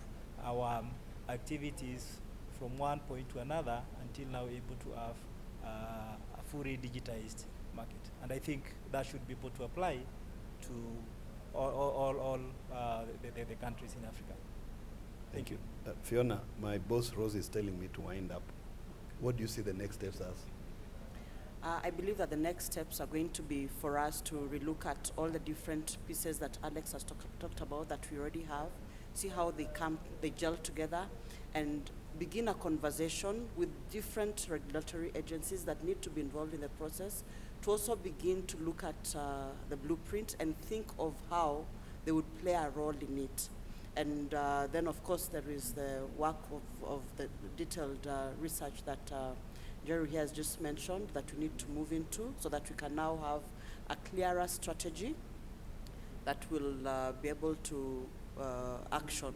our activities from one point to another until now able to have a fully digitized market. And I think that should be able to apply to all the countries in Africa. Thank you. Fiona, my boss Rose is telling me to wind up. What do you see the next steps as? I believe that the next steps are going to be for us to relook at all the different pieces that Alex has talked about that we already have, see how they gel together, and begin a conversation with different regulatory agencies that need to be involved in the process, to also begin to look at the blueprint and think of how they would play a role in it. And then, of course, there is the work of the detailed research that Jerry has just mentioned that we need to move into, so that we can now have a clearer strategy that will be able to action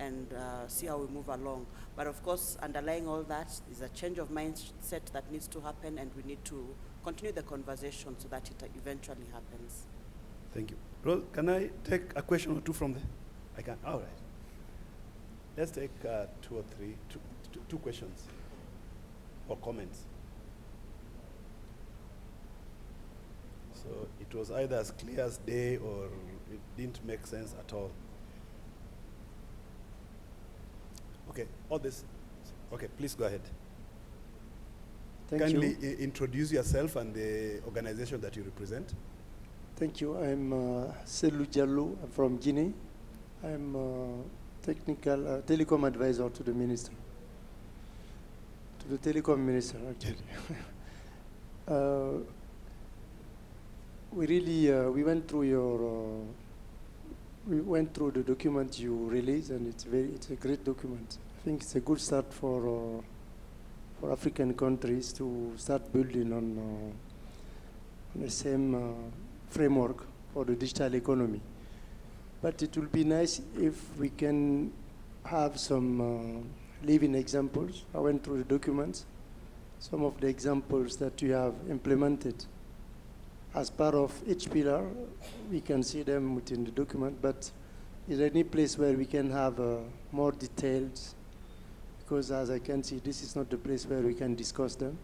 and see how we move along. But of course, underlying all that is a change of mindset that needs to happen, and we need to continue the conversation so that it eventually happens. Thank you. Rose, can I take a question or two from there? I can. All right. Let's take 2 or 3, two questions or comments. So it was either as clear as day or it didn't make sense at all. Okay, all this. Okay, please go ahead. Thank Kindly you. introduce yourself and the organization that you represent. Thank you. I'm Selou Diallo. I'm from Guinea. I'm technical telecom advisor to the minister. To the telecom minister, actually. We went through the document you released, and it's a great document. I think it's a good start for for African countries to start building on the same framework for the digital economy. But it will be nice if we can have some living examples. I went through the documents. Some of the examples that you have implemented as part of each pillar, we can see them within the document, but is there any place where we can have more details? Because as I can see, this is not the place where we can discuss them.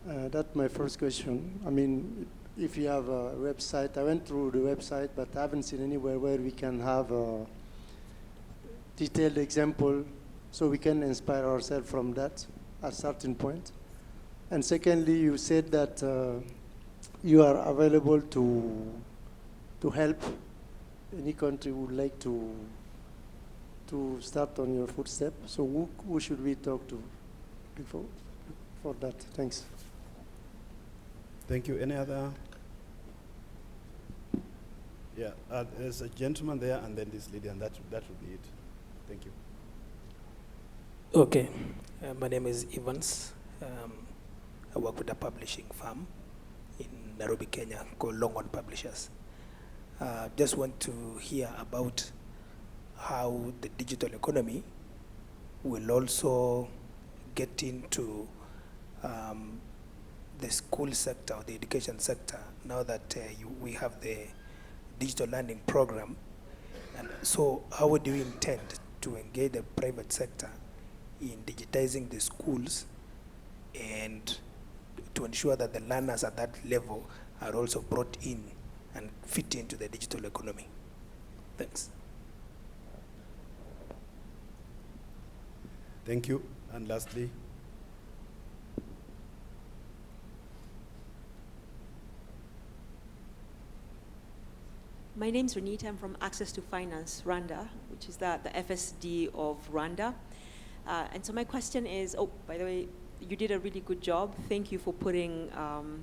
That's my first question. I mean, if you have a website, I went through the website, but I haven't seen anywhere where we can have a detailed example so we can inspire ourselves from that at a certain point. And secondly, you said that you are available to help any country who would like to start on your footsteps. So who should we talk to for that? Thanks. Thank you. Any other? Yeah, there's a gentleman there and then this lady, and that would be it. Thank you. Okay, my name is Evans. I work with a publishing firm in Nairobi, Kenya, called Longhorn Publishers. Just want to hear about how the digital economy will also get into the school sector or the education sector now that we have the digital learning program. And so how would you intend to engage the private sector in digitizing the schools and to ensure that the learners at that level are also brought in and fit into the digital economy? Thanks. Thank you. And lastly, my name is Renita. I'm from Access to Finance, Rwanda, which is the FSD of Rwanda. And so my question is, oh, by the way, you did a really good job. Thank you for putting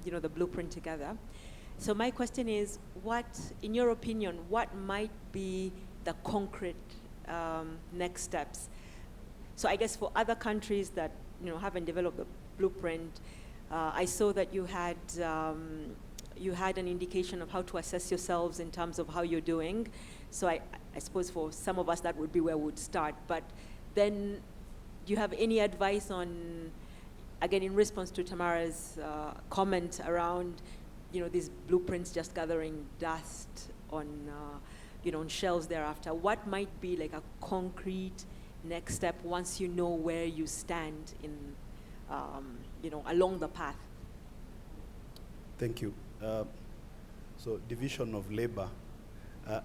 the blueprint together. So my question is, what, in your opinion, what might be the concrete next steps? So I guess for other countries that haven't developed the blueprint, I saw that you had an indication of how to assess yourselves in terms of how you're doing. So I suppose for some of us that would be where we would start. But then, do you have any advice on, again, in response to Tamara's comment around, these blueprints just gathering dust on, on shelves thereafter? What might be like a concrete next step once you know where you stand in, along the path? thank you. So division of labor.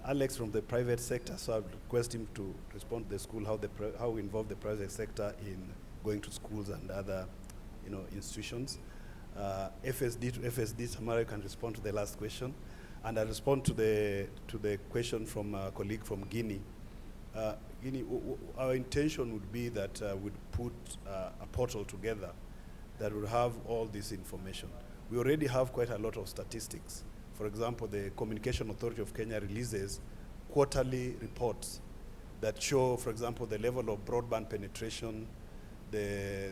Alex from the private sector, so I would request him to respond to the school, how we involve the private sector in going to schools and other institutions. FSD to FSD, Tamara, you can respond to the last question. And I'll respond to the question from a colleague from Guinea. Guinea, our intention would be that we'd put a portal together that would have all this information. We already have quite a lot of statistics. For example, the Communication Authority of Kenya releases quarterly reports that show, for example, the level of broadband penetration, the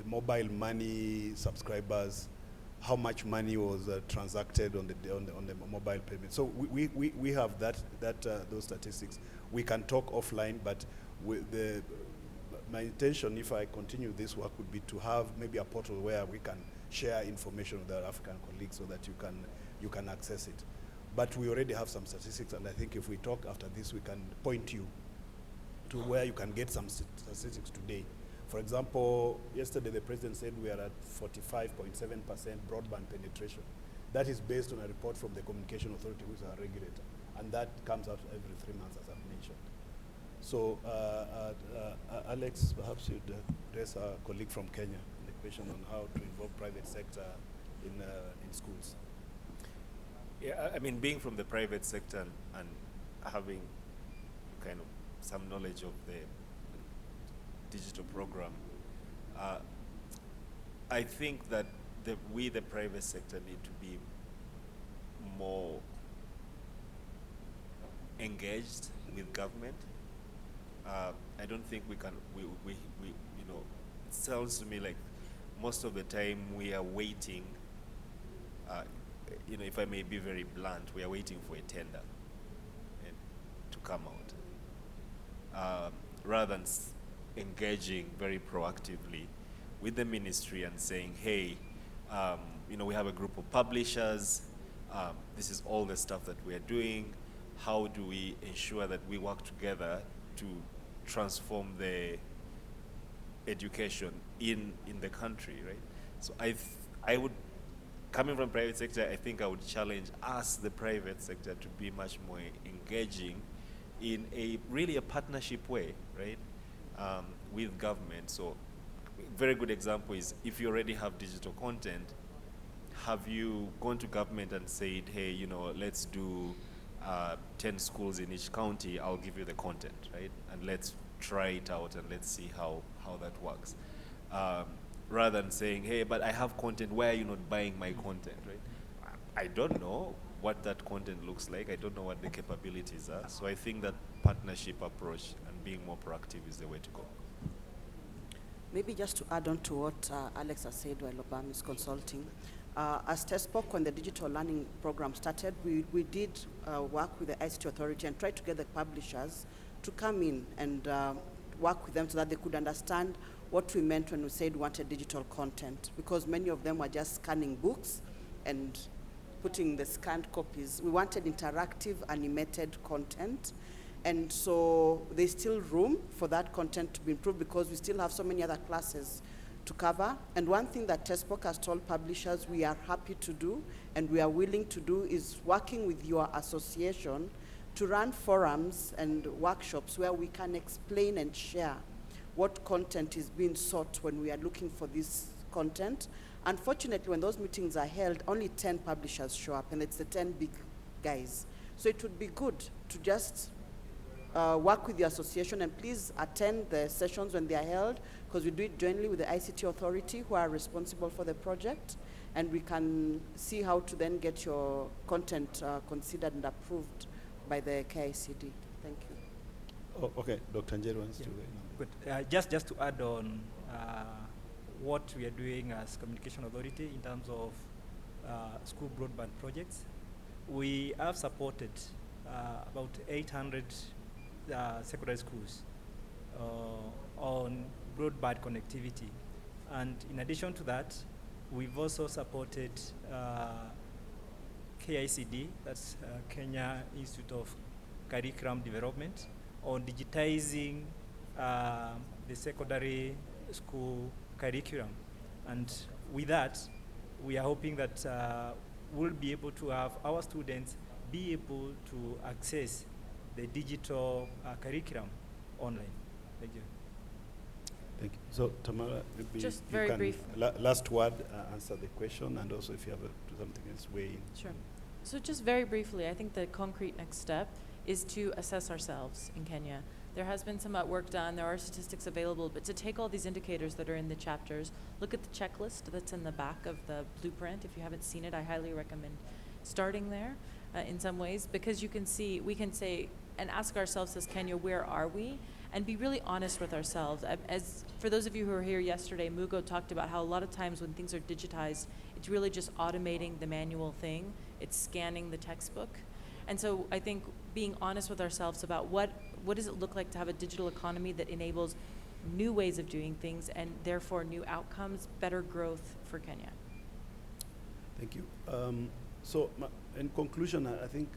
mobile money subscribers, how much money was transacted on the mobile payment. So we have those statistics. We can talk offline, but my intention, if I continue this work, would be to have maybe a portal where we can share information with our African colleagues so that you can access it. But we already have some statistics, and I think if we talk after this, we can point you to where you can get some statistics today. For example, yesterday the president said we are at 45.7% broadband penetration. That is based on a report from the Communication Authority, which is our regulator, and that comes out every 3 months, as I've mentioned. So, Alex, perhaps you'd address our colleague from Kenya the question on how to involve private sector in schools. Yeah, I mean, being from the private sector and having kind of some knowledge of the digital program, I think that we, the private sector, need to be more engaged with government. I don't think we can, sounds to me like most of the time we are waiting, if I may be very blunt, we are waiting for a tender to come out, rather than engaging very proactively with the ministry and saying, hey, we have a group of publishers, this is all the stuff that we are doing, how do we ensure that we work together to transform the education in the country, right? So I would, coming from private sector, I think I would challenge us, the private sector, to be much more engaging in really a partnership way, right, with government. So a very good example is if you already have digital content, have you gone to government and said, hey, let's do 10 schools in each county, I'll give you the content, right? And let's try it out and let's see how that works. Rather than saying, hey, but I have content, why are you not buying my content, right? I don't know what that content looks like. I don't know what the capabilities are. So I think that partnership approach and being more proactive is the way to go. Maybe just to add on to what Alex has said while Obama is consulting, as TAS2019, when the digital learning program started, we did work with the ICT authority and try to get the publishers to come in and work with them so that they could understand what we meant when we said we wanted digital content, because many of them were just scanning books and putting the scanned copies. We wanted interactive, animated content, and so there's still room for that content to be improved because we still have so many other classes to cover. And one thing that TAS2019 has told publishers we are happy to do and we are willing to do is working with your association to run forums and workshops where we can explain and share what content is being sought when we are looking for this content. Unfortunately, when those meetings are held, only 10 publishers show up, and it's the 10 big guys. So it would be good to just work with the association, and please attend the sessions when they are held, because we do it jointly with the ICT authority who are responsible for the project, and we can see how to then get your content considered and approved by the KICD. Thank you. Oh, okay, Dr. Njeri wants to. Good. Just to add on what we are doing as Communication Authority in terms of school broadband projects, we have supported about 800 secondary schools on broadband connectivity. And in addition to that, we've also supported KICD, that's Kenya Institute of Curriculum Development, on digitizing the secondary school curriculum. And with that, we are hoping that we'll be able to have our students be able to access the digital curriculum online. Thank you. Thank you. So, Tamara, maybe Just you very can brief. Last word, answer the question, and also if you have something else, weigh in. Sure. So just very briefly, I think the concrete next step is to assess ourselves in Kenya. There has been some work done, there are statistics available, but to take all these indicators that are in the chapters, look at the checklist that's in the back of the blueprint. If you haven't seen it, I highly recommend starting there in some ways, because you can see, we can say, and ask ourselves as Kenya, where are we? And be really honest with ourselves. As for those of you who were here yesterday, Mugo talked about how a lot of times when things are digitized, it's really just automating the manual thing. It's scanning the textbook. And so I think being honest with ourselves about what does it look like to have a digital economy that enables new ways of doing things and therefore new outcomes, better growth for Kenya. Thank you. So in conclusion, I think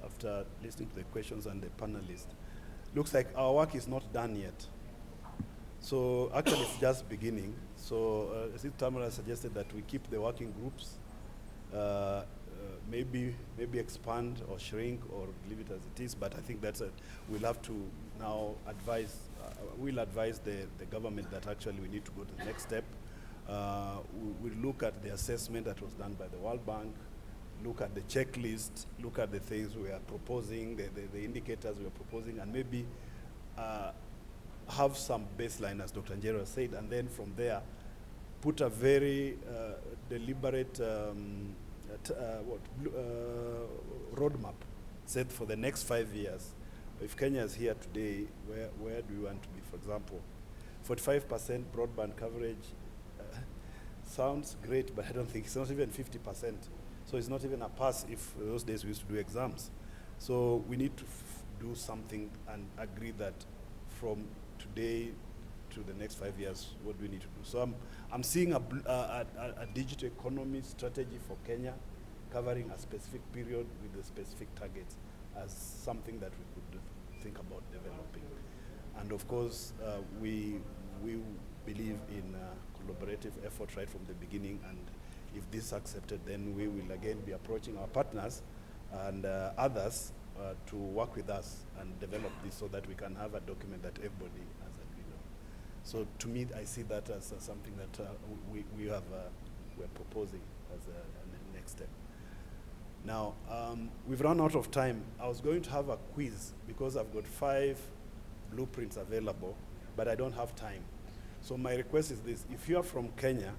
after listening to the questions and the panelists, looks like our work is not done yet. So actually it's just beginning. So I think Tamara suggested that we keep the working groups, maybe expand or shrink or leave it as it is, but I think that's we'll have to now advise, we'll advise the government that actually we need to go to the next step. We'll look at the assessment that was done by the World Bank, look at the checklist, look at the things we are proposing, the indicators we are proposing, and maybe have some baseline, as Dr. Njeri said, and then from there, put a very deliberate roadmap set for the next 5 years. If Kenya is here today, where do we want to be? For example, 45% broadband coverage sounds great, but I don't think it's not even 50%. So it's not even a pass if those days we used to do exams. So we need to do something and agree that from today to the next 5 years, what do we need to do? So I'm seeing a digital economy strategy for Kenya, covering a specific period with a specific targets as something that we could think about developing. And of course, we believe in collaborative effort right from the beginning, and if this is accepted, then we will again be approaching our partners and others to work with us and develop this so that we can have a document that everybody has agreed on. So to me, I see that as something that we're proposing as a next step. Now, we've run out of time. I was going to have a quiz because I've got 5 blueprints available, but I don't have time. So my request is this: if you are from Kenya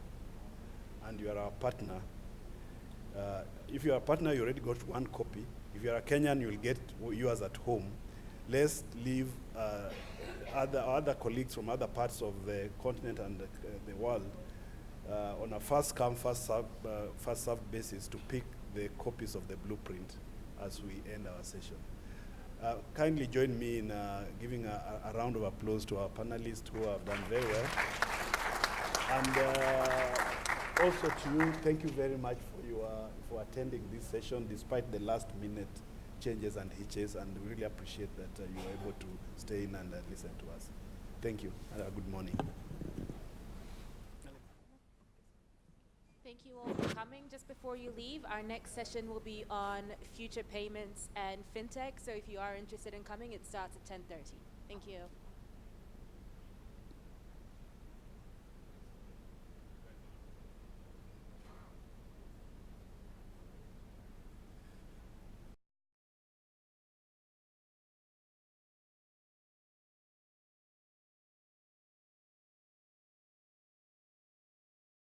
and you are our partner, if you are a partner, you already got 1 copy. If you are a Kenyan, you'll get yours at home. Let's leave other colleagues from other parts of the continent and the world on a first-come, first-served basis to pick the copies of the blueprint as we end our session. Kindly join me in giving a round of applause to our panelists who have done very well. And also to you, thank you very much for attending this session despite the last-minute changes and hitches, and we really appreciate that you were able to stay in and listen to us. Thank you, and good morning. Thank you all for coming. Just before you leave, our next session will be on future payments and fintech. So if you are interested in coming, it starts at 10:30. Thank you.